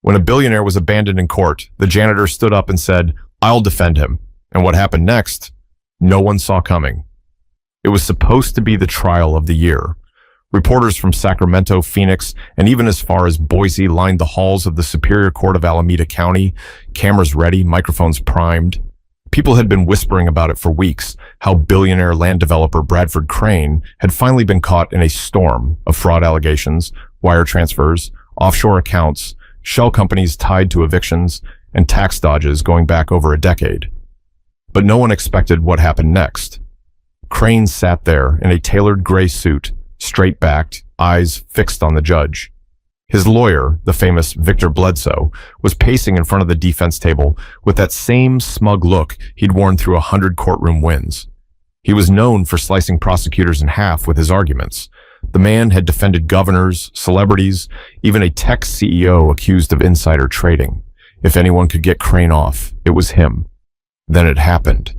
When a billionaire was abandoned in court, the janitor stood up and said, "I'll defend him." And what happened next, no one saw coming. It was supposed to be the trial of the year. Reporters from Sacramento, Phoenix, and even as far as Boise lined the halls of the Superior Court of Alameda County, cameras ready, microphones primed. People had been whispering about it for weeks, how billionaire land developer Bradford Crane had finally been caught in a storm of fraud allegations, wire transfers, offshore accounts, shell companies tied to evictions, and tax dodges going back over a decade. But no one expected what happened next. Crane sat there in a tailored gray suit, straight-backed, eyes fixed on the judge. His lawyer, the famous Victor Bledsoe, was pacing in front of the defense table with that same smug look he'd worn through 100 courtroom wins. He was known for slicing prosecutors in half with his arguments. The man had defended governors, celebrities, even a tech CEO accused of insider trading. If anyone could get Crane off, it was him. Then it happened.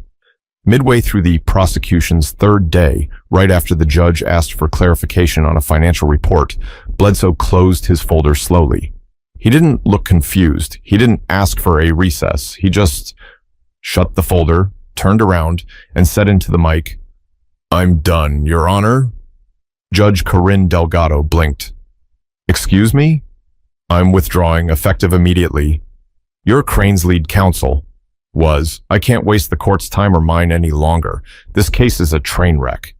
Midway through the prosecution's third day, right after the judge asked for clarification on a financial report, Bledsoe closed his folder slowly. He didn't look confused. He didn't ask for a recess. He just shut the folder, turned around, and said into the mic, "I'm done, Your Honor." Judge Corinne Delgado blinked. "Excuse me? I'm withdrawing, effective immediately. You're Crane's lead counsel." I can't waste the court's time or mine any longer. This case is a train wreck.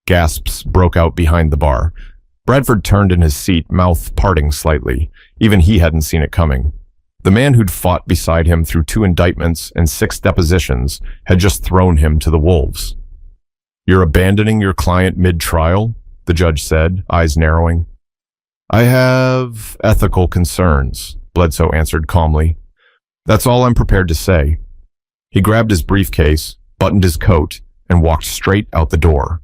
Gasps broke out behind the bar. Bradford turned in his seat, mouth parting slightly. Even he hadn't seen it coming. The man who'd fought beside him through 2 indictments and 6 depositions had just thrown him to the wolves. "You're abandoning your client mid-trial?" the judge said, eyes narrowing. "I have ethical concerns," Bledsoe answered calmly. "That's all I'm prepared to say." He grabbed his briefcase, buttoned his coat, and walked straight out the door.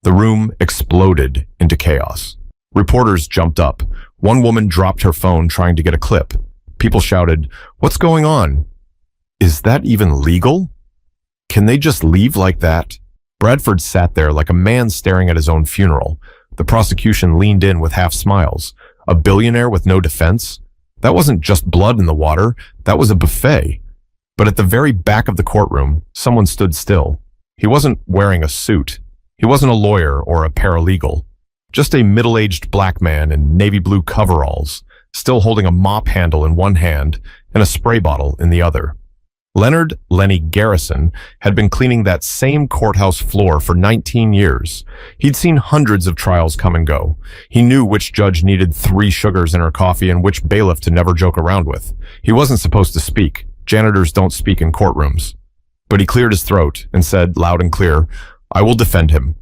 The room exploded into chaos. Reporters jumped up. One woman dropped her phone trying to get a clip. People shouted, "What's going on? Is that even legal? Can they just leave like that?" Bradford sat there like a man staring at his own funeral. The prosecution leaned in with half smiles. A billionaire with no defense? That wasn't just blood in the water, that was a buffet. But at the very back of the courtroom, someone stood still. He wasn't wearing a suit. He wasn't a lawyer or a paralegal. Just a middle-aged black man in navy blue coveralls, still holding a mop handle in one hand and a spray bottle in the other. Leonard "Lenny" Garrison had been cleaning that same courthouse floor for 19 years. He'd seen hundreds of trials come and go. He knew which judge needed 3 sugars in her coffee and which bailiff to never joke around with. He wasn't supposed to speak. Janitors don't speak in courtrooms. But he cleared his throat and said loud and clear, "I will defend him."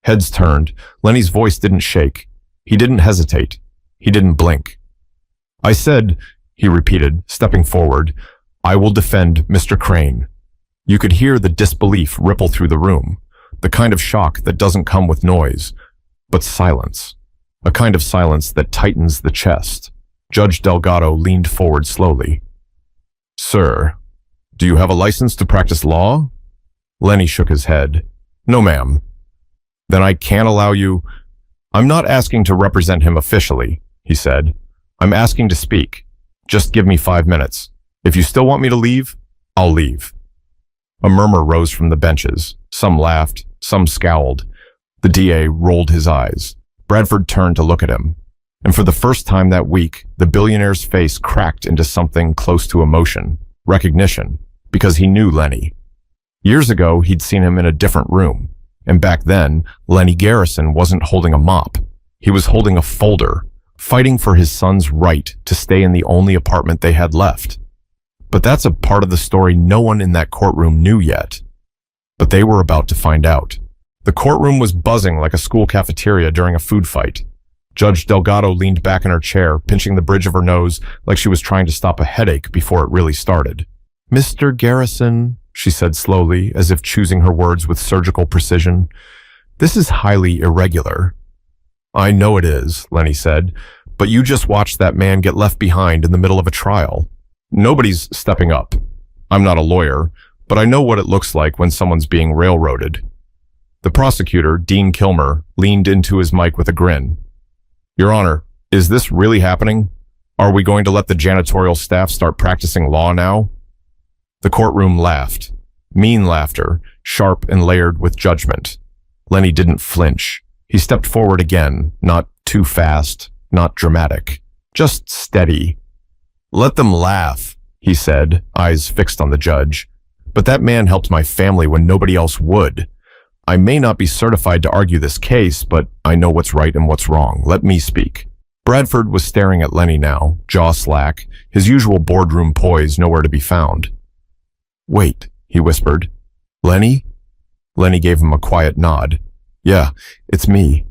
Heads turned. Lenny's voice didn't shake. He didn't hesitate. He didn't blink. "I said," he repeated, stepping forward, "I will defend Mr. Crane." You could hear the disbelief ripple through the room, the kind of shock that doesn't come with noise, but silence, a kind of silence that tightens the chest. Judge Delgado leaned forward slowly. "Sir, do you have a license to practice law?" Lenny shook his head. "No, ma'am." "Then I can't allow you—" "I'm not asking to represent him officially," he said. "I'm asking to speak. Just give me 5 minutes. If you still want me to leave, I'll leave." A murmur rose from the benches. Some laughed, some scowled. The DA rolled his eyes. Bradford turned to look at him. And for the first time that week, the billionaire's face cracked into something close to emotion, recognition, because he knew Lenny. Years ago, he'd seen him in a different room. And back then, Lenny Garrison wasn't holding a mop. He was holding a folder, fighting for his son's right to stay in the only apartment they had left. But that's a part of the story no one in that courtroom knew yet. But they were about to find out. The courtroom was buzzing like a school cafeteria during a food fight. Judge Delgado leaned back in her chair, pinching the bridge of her nose like she was trying to stop a headache before it really started. "Mr. Garrison," she said slowly, as if choosing her words with surgical precision, "this is highly irregular." "I know it is," Lenny said, "but you just watched that man get left behind in the middle of a trial. Nobody's stepping up. I'm not a lawyer, but I know what it looks like when someone's being railroaded." The prosecutor, Dean Kilmer, leaned into his mic with a grin. "Your Honor, is this really happening? Are we going to let the janitorial staff start practicing law now? The courtroom laughed. Mean laughter, sharp and layered with judgment. Lenny didn't flinch. He stepped forward again, not too fast, not dramatic, just steady. Let them laugh, he said, eyes fixed on the judge. But that man helped my family when nobody else would. I may not be certified to argue this case, but I know what's right and what's wrong. Let me speak. Bradford was staring at Lenny now, jaw slack, his usual boardroom poise nowhere to be found. Wait, he whispered. Lenny? Lenny gave him a quiet nod. Yeah, it's me.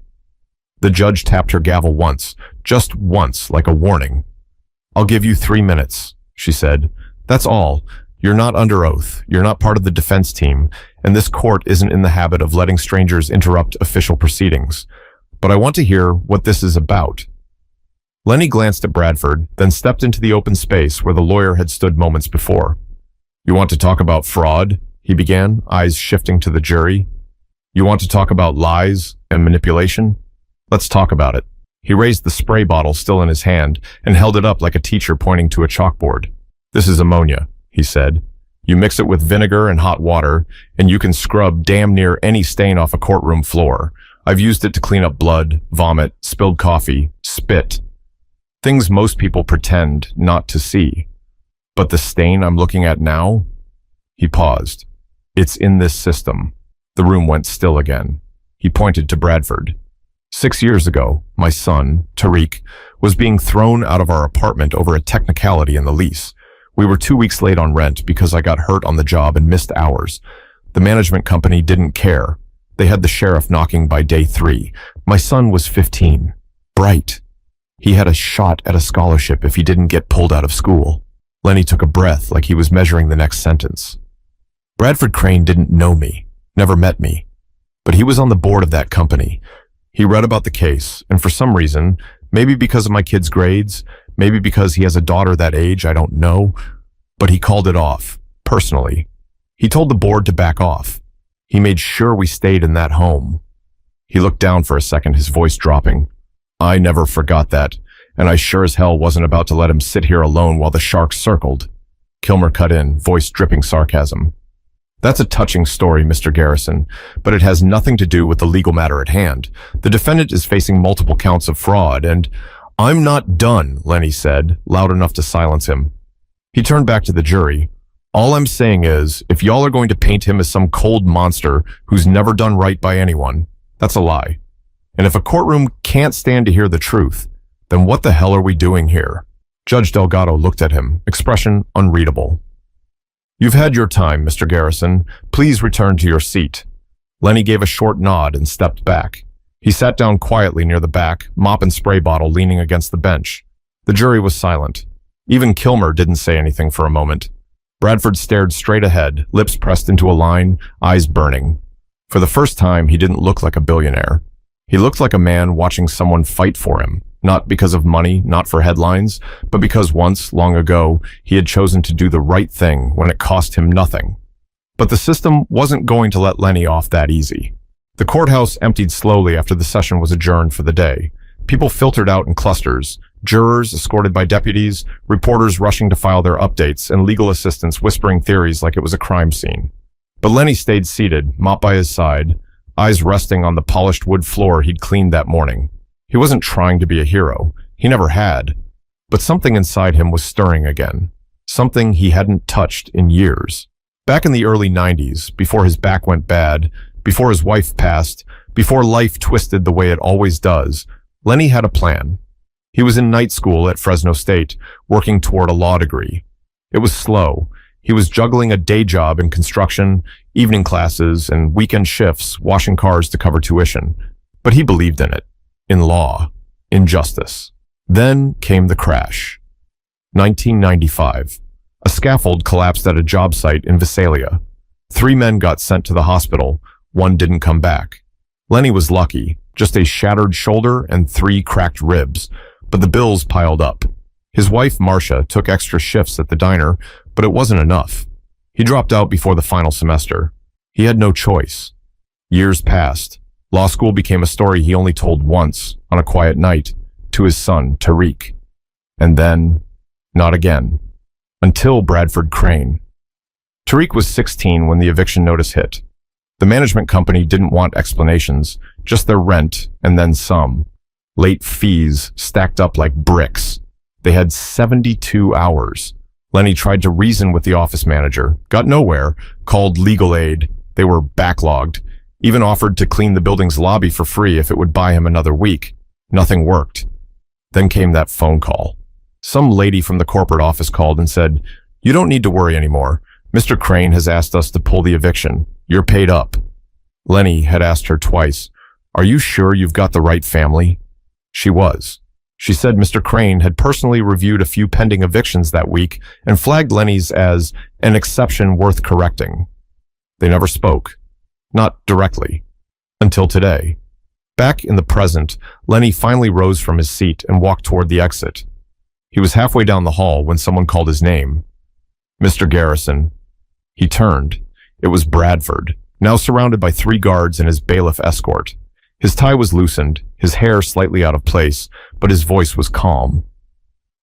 The judge tapped her gavel once, just once, like a warning. I'll give you 3 minutes, she said. That's all. You're not under oath. You're not part of the defense team, and this court isn't in the habit of letting strangers interrupt official proceedings. But I want to hear what this is about. Lenny glanced at Bradford, then stepped into the open space where the lawyer had stood moments before. You want to talk about fraud? He began, eyes shifting to the jury. You want to talk about lies and manipulation? Let's talk about it. He raised the spray bottle still in his hand and held it up like a teacher pointing to a chalkboard. This is ammonia, he said. You mix it with vinegar and hot water, and you can scrub damn near any stain off a courtroom floor. I've used it to clean up blood, vomit, spilled coffee, spit. Things most people pretend not to see. But the stain I'm looking at now? He paused. It's in this system. The room went still again. He pointed to Bradford. 6 years ago, my son, Tariq, was being thrown out of our apartment over a technicality in the lease. We were 2 weeks late on rent because I got hurt on the job and missed hours. The management company didn't care. They had the sheriff knocking by day 3. My son was 15. Bright. He had a shot at a scholarship if he didn't get pulled out of school. Lenny took a breath like he was measuring the next sentence. Bradford Crane didn't know me, never met me, but he was on the board of that company. He read about the case, and for some reason, maybe because of my kid's grades, maybe because he has a daughter that age, I don't know, but he called it off, personally. He told the board to back off. He made sure we stayed in that home. He looked down for a second, his voice dropping. I never forgot that, and I sure as hell wasn't about to let him sit here alone while the sharks circled. Kilmer cut in, voice dripping sarcasm. That's a touching story, Mr. Garrison, but it has nothing to do with the legal matter at hand. The defendant is facing multiple counts of fraud, and I'm not done, Lenny said, loud enough to silence him. He turned back to the jury. All I'm saying is, if y'all are going to paint him as some cold monster who's never done right by anyone, that's a lie. And if a courtroom can't stand to hear the truth, then what the hell are we doing here? Judge Delgado looked at him, expression unreadable. You've had your time, Mr. Garrison. Please return to your seat. Lenny gave a short nod and stepped back. He sat down quietly near the back, mop and spray bottle leaning against the bench. The jury was silent. Even Kilmer didn't say anything for a moment. Bradford stared straight ahead, lips pressed into a line, eyes burning. For the first time, he didn't look like a billionaire. He looked like a man watching someone fight for him, not because of money, not for headlines, but because once, long ago, he had chosen to do the right thing when it cost him nothing. But the system wasn't going to let Lenny off that easy. The courthouse emptied slowly after the session was adjourned for the day. People filtered out in clusters, jurors escorted by deputies, reporters rushing to file their updates, and legal assistants whispering theories like it was a crime scene. But Lenny stayed seated, mop by his side, eyes resting on the polished wood floor he'd cleaned that morning. He wasn't trying to be a hero. He never had. But something inside him was stirring again. Something he hadn't touched in years. Back in the early 90s, before his back went bad, before his wife passed, before life twisted the way it always does, Lenny had a plan. He was in night school at Fresno State, working toward a law degree. It was slow. He was juggling a day job in construction, evening classes, and weekend shifts, washing cars to cover tuition. But he believed in it. In law. In justice. Then came the crash. 1995. A scaffold collapsed at a job site in Visalia. 3 men got sent to the hospital. 1 didn't come back. Lenny was lucky. Just a shattered shoulder and 3 cracked ribs. But the bills piled up. His wife, Marcia, took extra shifts at the diner, but it wasn't enough. He dropped out before the final semester. He had no choice. Years passed. Law school became a story he only told once, on a quiet night, to his son, Tariq. And then, not again. Until Bradford Crane. Tariq was 16 when the eviction notice hit. The management company didn't want explanations, just their rent and then some. Late fees stacked up like bricks. They had 72 hours. Lenny tried to reason with the office manager, got nowhere, called legal aid. They were backlogged, even offered to clean the building's lobby for free if it would buy him another week. Nothing worked. Then came that phone call. Some lady from the corporate office called and said, "You don't need to worry anymore. Mr. Crane has asked us to pull the eviction. You're paid up." Lenny had asked her twice, "Are you sure you've got the right family?" She was. She said Mr. Crane had personally reviewed a few pending evictions that week and flagged Lenny's as an exception worth correcting. They never spoke. Not directly. Until today. Back in the present, Lenny finally rose from his seat and walked toward the exit. He was halfway down the hall when someone called his name. "Mr. Garrison." He turned. It was Bradford, now surrounded by 3 guards and his bailiff escort. His tie was loosened, his hair slightly out of place, but his voice was calm.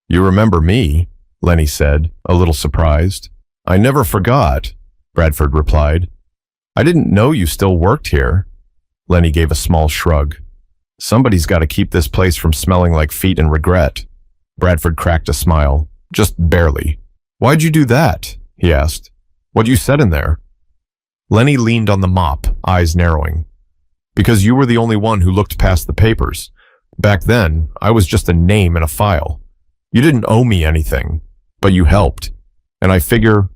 "You remember me?" Lenny said, a little surprised. "I never forgot," Bradford replied. "I didn't know you still worked here." Lenny gave a small shrug. "Somebody's got to keep this place from smelling like feet and regret." Bradford cracked a smile, just barely. "Why'd you do that?" he asked. "What you said in there?" Lenny leaned on the mop, eyes narrowing. "Because you were the only one who looked past the papers. Back then, I was just a name in a file. You didn't owe me anything, but you helped. And I figure,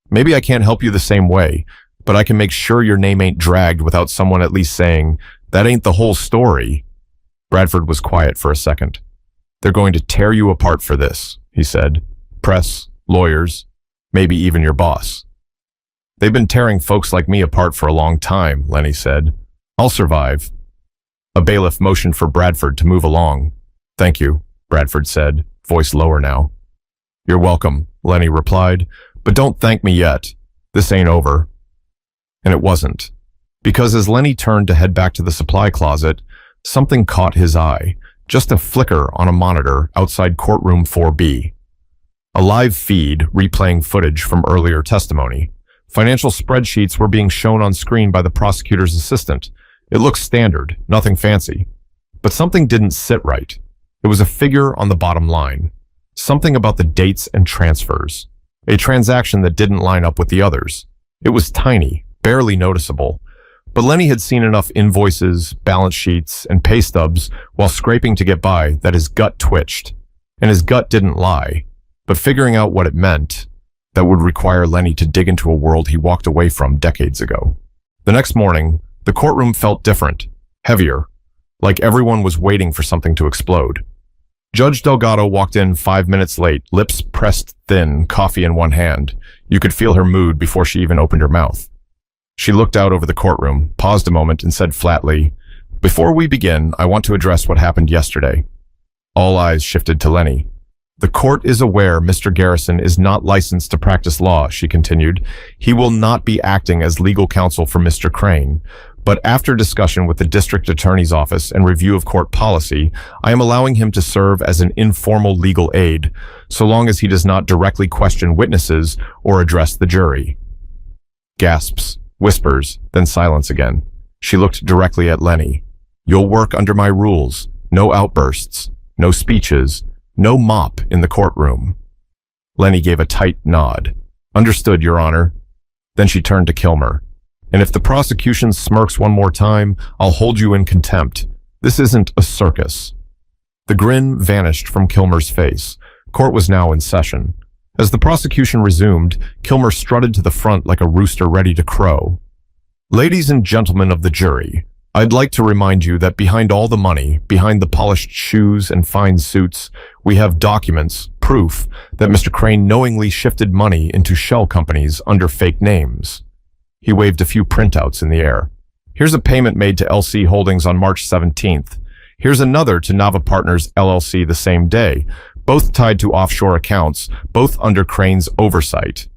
maybe I can't help you the same way, but I can make sure your name ain't dragged without someone at least saying, 'That ain't the whole story.'" Bradford was quiet for a second. "They're going to tear you apart for this," he said. "Press, lawyers, maybe even your boss." "They've been tearing folks like me apart for a long time," Lenny said. "I'll survive." A bailiff motioned for Bradford to move along. "Thank you," Bradford said, voice lower now. "You're welcome," Lenny replied, "but don't thank me yet. This ain't over." And it wasn't. Because as Lenny turned to head back to the supply closet, something caught his eye, just a flicker on a monitor outside courtroom 4B. A live feed replaying footage from earlier testimony. Financial spreadsheets were being shown on screen by the prosecutor's assistant. It looked standard, nothing fancy. But something didn't sit right. It was a figure on the bottom line. Something about the dates and transfers. A transaction that didn't line up with the others. It was tiny, barely noticeable. But Lenny had seen enough invoices, balance sheets, and pay stubs while scraping to get by that his gut twitched. And his gut didn't lie. But figuring out what it meant, that would require Lenny to dig into a world he walked away from decades ago. The next morning, the courtroom felt different, heavier, like everyone was waiting for something to explode. Judge Delgado walked in 5 minutes late, lips pressed thin, coffee in one hand. You could feel her mood before she even opened her mouth. She looked out over the courtroom, paused a moment, and said flatly, "Before we begin, I want to address what happened yesterday." All eyes shifted to Lenny. "The court is aware Mr. Garrison is not licensed to practice law," she continued. "He will not be acting as legal counsel for Mr. Crane. But after discussion with the district attorney's office and review of court policy, I am allowing him to serve as an informal legal aid, so long as he does not directly question witnesses or address the jury." Gasps, whispers, then silence again. She looked directly at Lenny. "You'll work under my rules. No outbursts, no speeches, no mop in the courtroom." Lenny gave a tight nod. "Understood, Your Honor." Then she turned to Kilmer. "And if the prosecution smirks one more time, I'll hold you in contempt. This isn't a circus." The grin vanished from Kilmer's face. Court was now in session. As the prosecution resumed, Kilmer strutted to the front like a rooster ready to crow. "Ladies and gentlemen of the jury, I'd like to remind you that behind all the money, behind the polished shoes and fine suits, we have documents, proof that Mr. Crane knowingly shifted money into shell companies under fake names." He waved a few printouts in the air. "Here's a payment made to LC Holdings on March 17th. Here's another to Nava Partners LLC the same day, both tied to offshore accounts, both under Crane's oversight."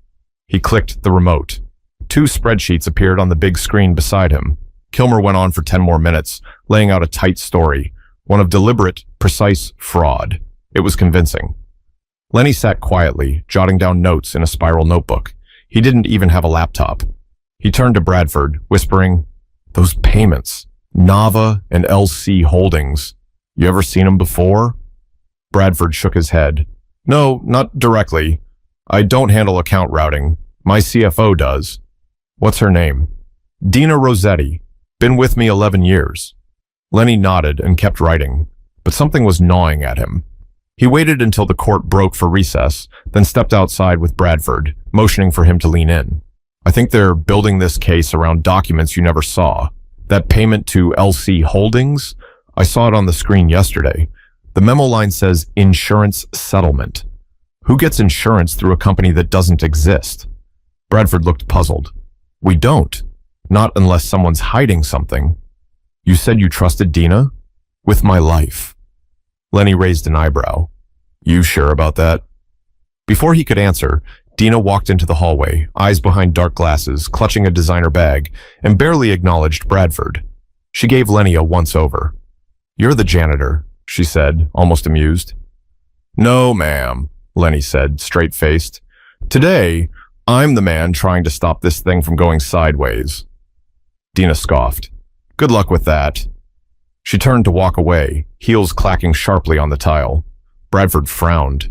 He clicked the remote. 2 spreadsheets appeared on the big screen beside him. Kilmer went on for 10 more minutes, laying out a tight story, one of deliberate, precise fraud. It was convincing. Lenny sat quietly, jotting down notes in a spiral notebook. He didn't even have a laptop. He turned to Bradford, whispering, "Those payments, Nava and LC Holdings. You ever seen them before?" Bradford shook his head. "No, not directly. I don't handle account routing. My CFO does." "What's her name?" "Dina Rossetti. Been with me 11 years. Lenny nodded and kept writing, but something was gnawing at him. He waited until the court broke for recess, then stepped outside with Bradford, motioning for him to lean in. "I think they're building this case around documents you never saw. That payment to LC Holdings? I saw it on the screen yesterday. The memo line says insurance settlement. Who gets insurance through a company that doesn't exist?" Bradford looked puzzled. "We don't. Not unless someone's hiding something." "You said you trusted Dina?" "With my life." Lenny raised an eyebrow. "You sure about that?" Before he could answer, Dina walked into the hallway, eyes behind dark glasses, clutching a designer bag, and barely acknowledged Bradford. She gave Lenny a once-over. "You're the janitor," she said, almost amused. "No, ma'am," Lenny said, straight-faced. "Today, I'm the man trying to stop this thing from going sideways." Dina scoffed. "Good luck with that." She turned to walk away, heels clacking sharply on the tile. Bradford frowned.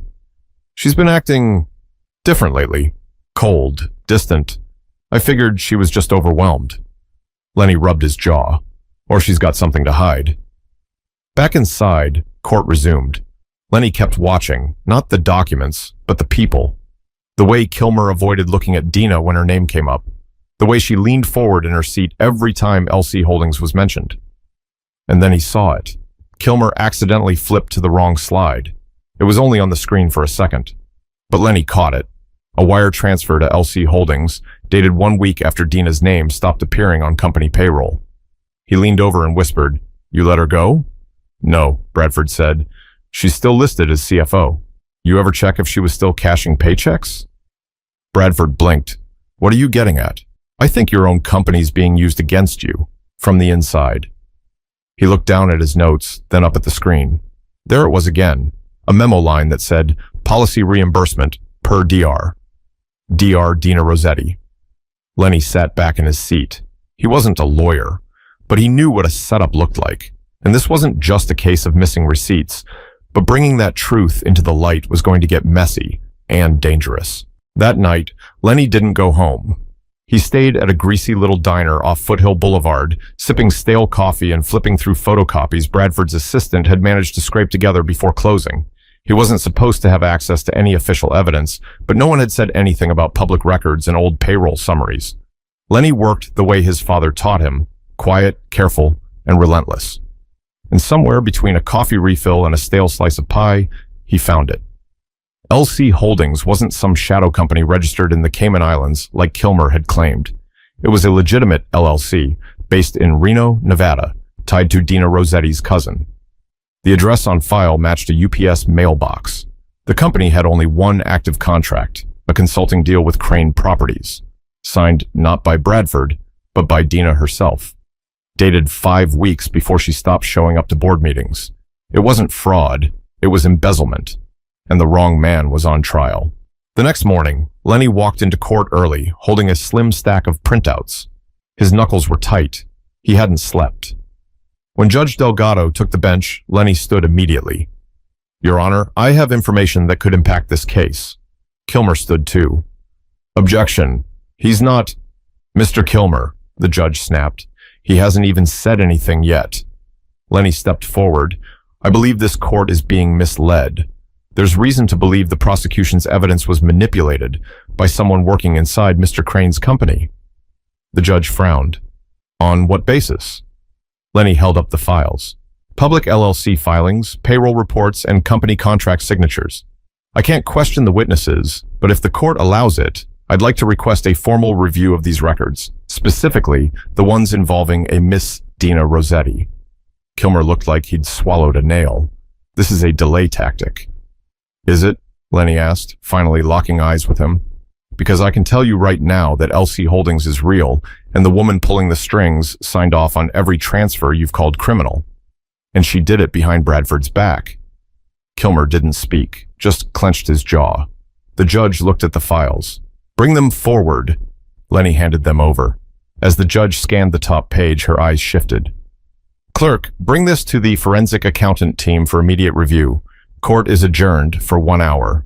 "She's been acting different lately. Cold, distant. I figured she was just overwhelmed." Lenny rubbed his jaw. "Or she's got something to hide." Back inside, court resumed. Lenny kept watching, not the documents, but the people. The way Kilmer avoided looking at Dina when her name came up. The way she leaned forward in her seat every time LC Holdings was mentioned. And then he saw it. Kilmer accidentally flipped to the wrong slide. It was only on the screen for a second. But Lenny caught it. A wire transfer to LC Holdings, dated 1 week after Dina's name stopped appearing on company payroll. He leaned over and whispered, "You let her go?" "No," Bradford said. "She's still listed as CFO. You ever check if she was still cashing paychecks?" Bradford blinked. "What are you getting at?" "I think your own company's being used against you, from the inside." He looked down at his notes, then up at the screen. There it was again, a memo line that said, "Policy reimbursement per DR. DR Dina Rossetti." Lenny sat back in his seat. He wasn't a lawyer, but he knew what a setup looked like. And this wasn't just a case of missing receipts, but bringing that truth into the light was going to get messy and dangerous. That night, Lenny didn't go home. He stayed at a greasy little diner off Foothill Boulevard, sipping stale coffee and flipping through photocopies Bradford's assistant had managed to scrape together before closing. He wasn't supposed to have access to any official evidence, but no one had said anything about public records and old payroll summaries. Lenny worked the way his father taught him, quiet, careful, and relentless. And somewhere between a coffee refill and a stale slice of pie, he found it. LC Holdings wasn't some shadow company registered in the Cayman Islands like Kilmer had claimed. It was a legitimate LLC based in Reno, Nevada, tied to Dina Rossetti's cousin. The address on file matched a UPS mailbox. The company had only one active contract, a consulting deal with Crane Properties, signed not by Bradford, but by Dina herself. Dated 5 weeks before she stopped showing up to board meetings. It wasn't fraud, it was embezzlement. And the wrong man was on trial. The next morning, Lenny walked into court early, holding a slim stack of printouts. His knuckles were tight. He hadn't slept. When Judge Delgado took the bench, Lenny stood immediately. "Your Honor, I have information that could impact this case." Kilmer stood too. "Objection. He's not—" "Mr. Kilmer," the judge snapped. "He hasn't even said anything yet." Lenny stepped forward. "I believe this court is being misled. There's reason to believe the prosecution's evidence was manipulated by someone working inside Mr. Crane's company." The judge frowned. "On what basis?" Lenny held up the files. "Public LLC filings, payroll reports, and company contract signatures. I can't question the witnesses, but if the court allows it, I'd like to request a formal review of these records, specifically the ones involving a Miss Dina Rossetti." Kilmer looked like he'd swallowed a nail. "This is a delay tactic." "Is it?" Lenny asked, finally locking eyes with him. "Because I can tell you right now that LC Holdings is real, and the woman pulling the strings signed off on every transfer you've called criminal. And she did it behind Bradford's back." Kilmer didn't speak, just clenched his jaw. The judge looked at the files. "Bring them forward." Lenny handed them over. As the judge scanned the top page, her eyes shifted. "Clerk, bring this to the forensic accountant team for immediate review. Court is adjourned for 1 hour."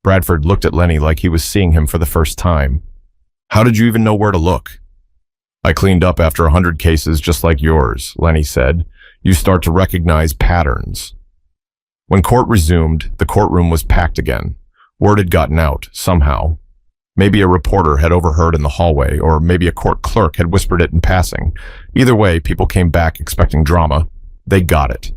Bradford looked at Lenny like he was seeing him for the first time. "How did you even know where to look?" "I cleaned up after 100 cases just like yours," Lenny said. "You start to recognize patterns." When court resumed, the courtroom was packed again. Word had gotten out, somehow. Maybe a reporter had overheard in the hallway, or maybe a court clerk had whispered it in passing. Either way, people came back expecting drama. They got it.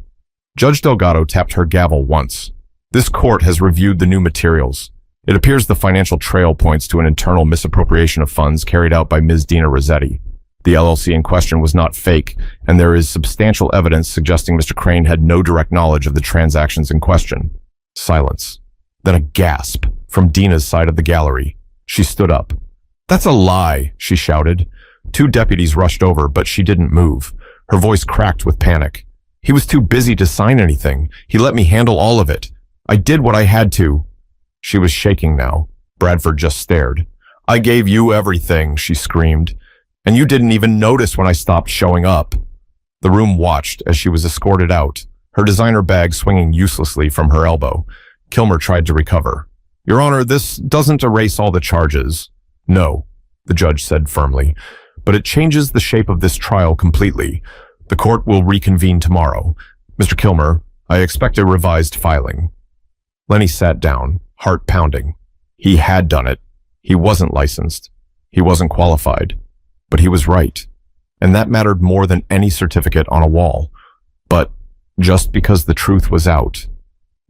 Judge Delgado tapped her gavel once. "This court has reviewed the new materials. It appears the financial trail points to an internal misappropriation of funds carried out by Ms. Dina Rossetti. The LLC in question was not fake, and there is substantial evidence suggesting Mr. Crane had no direct knowledge of the transactions in question." Silence. Then a gasp from Dina's side of the gallery. She stood up. "That's a lie," she shouted. 2 deputies rushed over, but she didn't move. Her voice cracked with panic. "He was too busy to sign anything. He let me handle all of it. I did what I had to." She was shaking now. Bradford just stared. "I gave you everything," she screamed. "And you didn't even notice when I stopped showing up." The room watched as she was escorted out, her designer bag swinging uselessly from her elbow. Kilmer tried to recover. "Your Honor, this doesn't erase all the charges." "No," the judge said firmly, "but it changes the shape of this trial completely. The court will reconvene tomorrow. Mr. Kilmer, I expect a revised filing." Lenny sat down, heart pounding. He had done it. He wasn't licensed. He wasn't qualified. But he was right. And that mattered more than any certificate on a wall. But just because the truth was out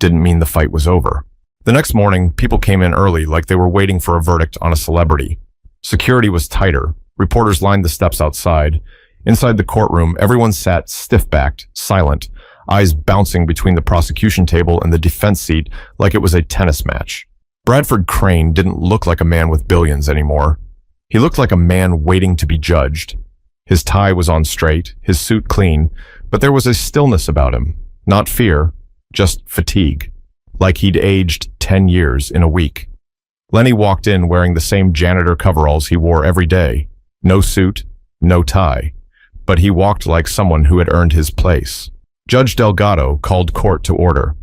didn't mean the fight was over. The next morning, people came in early like they were waiting for a verdict on a celebrity. Security was tighter. Reporters lined the steps outside. Inside the courtroom, everyone sat stiff-backed, silent, eyes bouncing between the prosecution table and the defense seat like it was a tennis match. Bradford Crane didn't look like a man with billions anymore. He looked like a man waiting to be judged. His tie was on straight, his suit clean, but there was a stillness about him. Not fear, just fatigue. Like he'd aged 10 years in a week. Lenny walked in wearing the same janitor coveralls he wore every day. No suit, no tie. But he walked like someone who had earned his place. Judge Delgado called court to order.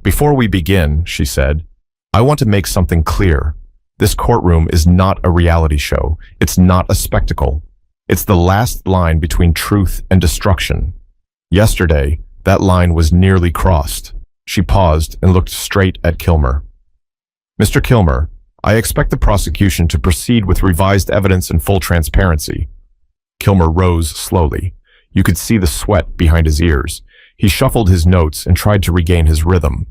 "Before we begin," she said, "I want to make something clear. This courtroom is not a reality show. It's not a spectacle. It's the last line between truth and destruction. Yesterday, that line was nearly crossed." She paused and looked straight at Kilmer. "Mr. Kilmer, I expect the prosecution to proceed with revised evidence and full transparency." Kilmer rose slowly. You could see the sweat behind his ears. He shuffled his notes and tried to regain his rhythm.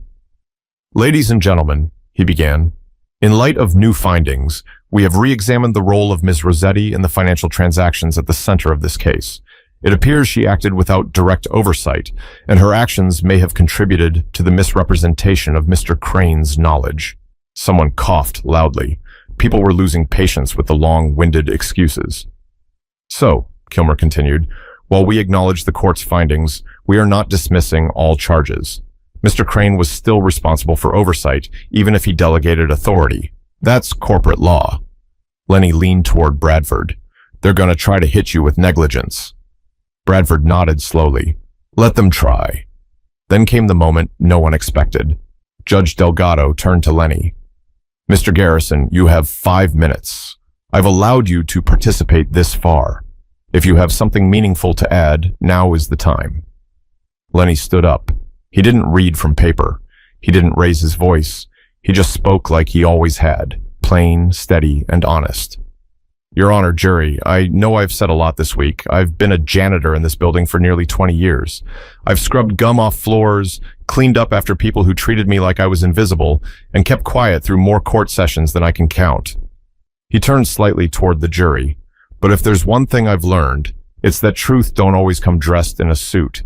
"Ladies and gentlemen," he began, "in light of new findings, we have re-examined the role of Ms. Rossetti in the financial transactions at the center of this case. It appears she acted without direct oversight, and her actions may have contributed to the misrepresentation of Mr. Crane's knowledge." Someone coughed loudly. People were losing patience with the long-winded excuses. "So," Kilmer continued, "while we acknowledge the court's findings, we are not dismissing all charges. Mr. Crane was still responsible for oversight, even if he delegated authority. That's corporate law." Lenny leaned toward Bradford. "They're going to try to hit you with negligence." Bradford nodded slowly. "Let them try." Then came the moment no one expected. Judge Delgado turned to Lenny. "Mr. Garrison, you have 5 minutes. I've allowed you to participate this far. If you have something meaningful to add, now is the time." Lenny stood up. He didn't read from paper. He didn't raise his voice. He just spoke like he always had, plain, steady, and honest. "Your Honor, jury, I know I've said a lot this week. I've been a janitor in this building for nearly 20 years. I've scrubbed gum off floors, cleaned up after people who treated me like I was invisible, and kept quiet through more court sessions than I can count." He turned slightly toward the jury. "But if there's one thing I've learned, it's that truth don't always come dressed in a suit.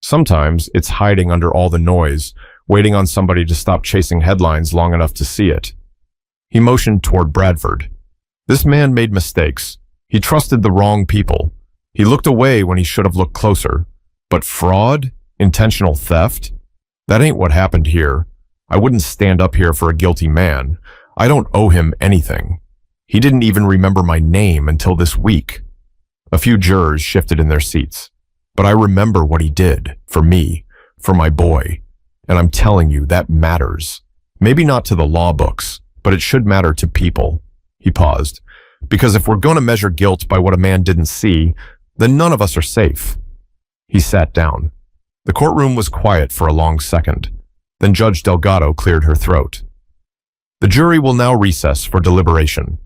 Sometimes it's hiding under all the noise, waiting on somebody to stop chasing headlines long enough to see it." He motioned toward Bradford. "This man made mistakes. He trusted the wrong people. He looked away when he should have looked closer. But fraud? Intentional theft? That ain't what happened here. I wouldn't stand up here for a guilty man. I don't owe him anything. He didn't even remember my name until this week. A few jurors shifted in their seats. But I remember what he did, for me, for my boy. And I'm telling you, that matters. Maybe not to the law books, but it should matter to people. He paused. Because if we're going to measure guilt by what a man didn't see, then none of us are safe. He sat down. The courtroom was quiet for a long second. Then Judge Delgado cleared her throat. The jury will now recess for deliberation.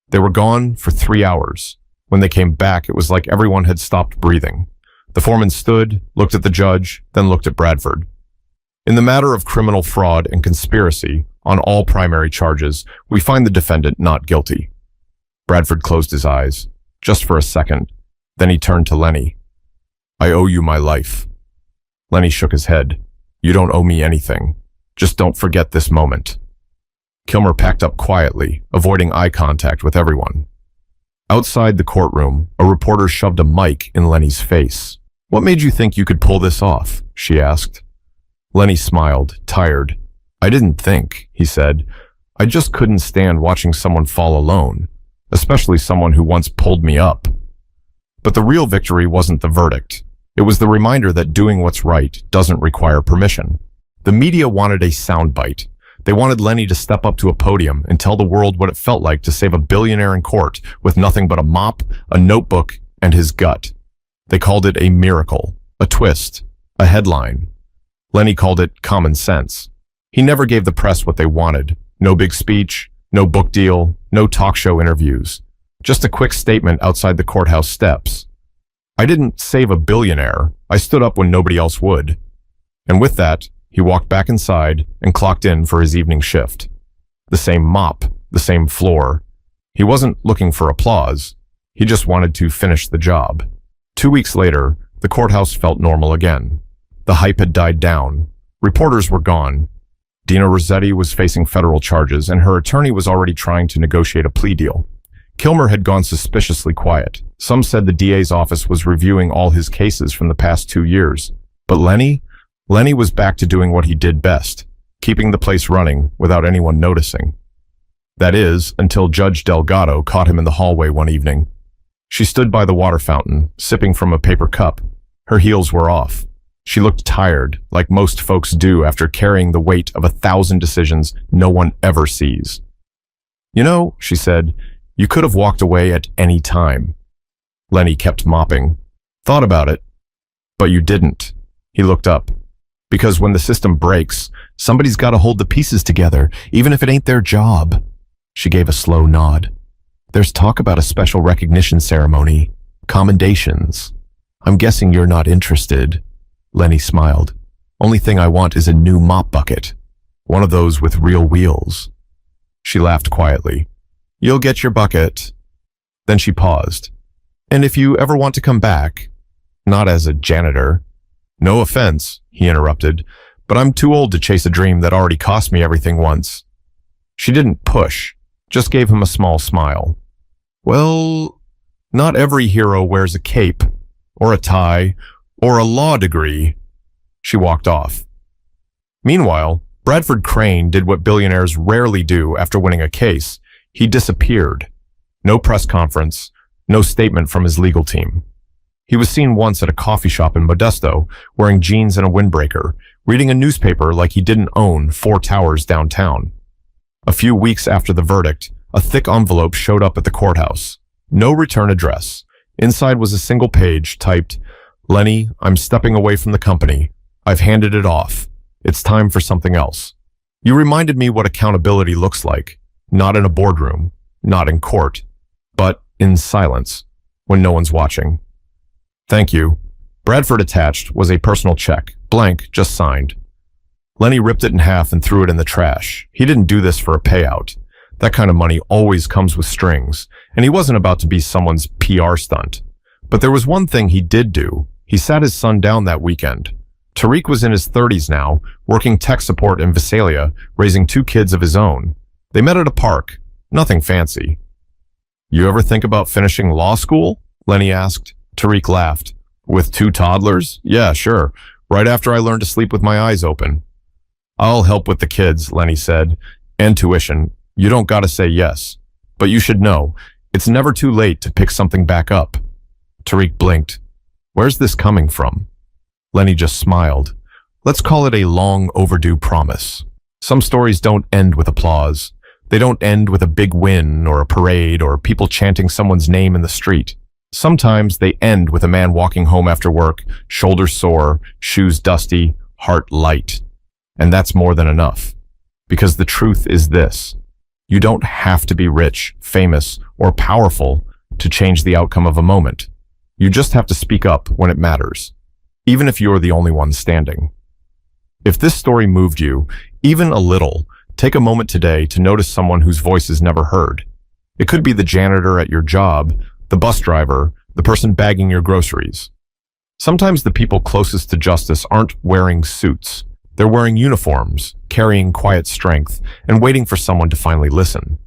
They were gone for 3 hours. When they came back, it was like everyone had stopped breathing. The foreman stood, looked at the judge, then looked at Bradford. In the matter of criminal fraud and conspiracy, on all primary charges, we find the defendant not guilty. Bradford closed his eyes, just for a second. Then he turned to Lenny. I owe you my life. Lenny shook his head. You don't owe me anything. Just don't forget this moment. Kilmer packed up quietly, avoiding eye contact with everyone. Outside the courtroom, a reporter shoved a mic in Lenny's face. What made you think you could pull this off? She asked. Lenny smiled, tired. I didn't think, he said. I just couldn't stand watching someone fall alone, especially someone who once pulled me up. But the real victory wasn't the verdict. It was the reminder that doing what's right doesn't require permission. The media wanted a soundbite. They wanted Lenny to step up to a podium and tell the world what it felt like to save a billionaire in court with nothing but a mop, a notebook, and his gut. They called it a miracle, a twist, a headline. Lenny called it common sense. He never gave the press what they wanted. No big speech, no book deal, no talk show interviews. Just a quick statement outside the courthouse steps. I didn't save a billionaire. I stood up when nobody else would. And with that, he walked back inside and clocked in for his evening shift. The same mop, the same floor. He wasn't looking for applause. He just wanted to finish the job. 2 weeks later, the courthouse felt normal again. The hype had died down. Reporters were gone. Dina Rossetti was facing federal charges, and her attorney was already trying to negotiate a plea deal. Kilmer had gone suspiciously quiet. Some said the DA's office was reviewing all his cases from the past 2 years. But Lenny was back to doing what he did best, keeping the place running without anyone noticing. That is, until Judge Delgado caught him in the hallway one evening. She stood by the water fountain, sipping from a paper cup. Her heels were off. She looked tired, like most folks do after carrying the weight of 1,000 decisions no one ever sees. You know, she said, you could have walked away at any time. Lenny kept mopping. Thought about it. But you didn't. He looked up. Because when the system breaks, somebody's got to hold the pieces together, even if it ain't their job. She gave a slow nod. There's talk about a special recognition ceremony. Commendations. I'm guessing you're not interested. Lenny smiled. Only thing I want is a new mop bucket. One of those with real wheels. She laughed quietly. You'll get your bucket. Then she paused. And if you ever want to come back, not as a janitor. No offense, he interrupted, but I'm too old to chase a dream that already cost me everything once. She didn't push, just gave him a small smile. Well, not every hero wears a cape, or a tie, or a law degree. She walked off. Meanwhile, Bradford Crane did what billionaires rarely do after winning a case. He disappeared. No press conference, no statement from his legal team. He was seen once at a coffee shop in Modesto, wearing jeans and a windbreaker, reading a newspaper like he didn't own 4 towers downtown. A few weeks after the verdict, a thick envelope showed up at the courthouse. No return address. Inside was a single page typed, Lenny, I'm stepping away from the company. I've handed it off. It's time for something else. You reminded me what accountability looks like. Not in a boardroom, not in court, but in silence, when no one's watching. Thank you. Bradford attached was a personal check, blank, just signed. Lenny ripped it in half and threw it in the trash. He didn't do this for a payout. That kind of money always comes with strings, and he wasn't about to be someone's PR stunt. But there was one thing he did do. He sat his son down that weekend. Tariq was in his 30s now, working tech support in Visalia, raising 2 kids of his own. They met at a park. Nothing fancy. You ever think about finishing law school? Lenny asked. Tariq laughed. With 2 toddlers? Yeah, sure. Right after I learned to sleep with my eyes open. I'll help with the kids, Lenny said. And tuition. You don't gotta say yes. But you should know, it's never too late to pick something back up. Tariq blinked. Where's this coming from? Lenny just smiled. Let's call it a long overdue promise. Some stories don't end with applause. They don't end with a big win or a parade or people chanting someone's name in the street. Sometimes they end with a man walking home after work, shoulders sore, shoes dusty, heart light. And that's more than enough. Because the truth is this. You don't have to be rich, famous, or powerful to change the outcome of a moment. You just have to speak up when it matters, even if you're the only one standing. If this story moved you, even a little, take a moment today to notice someone whose voice is never heard. It could be the janitor at your job, the bus driver, the person bagging your groceries. Sometimes the people closest to justice aren't wearing suits. They're wearing uniforms, carrying quiet strength, and waiting for someone to finally listen.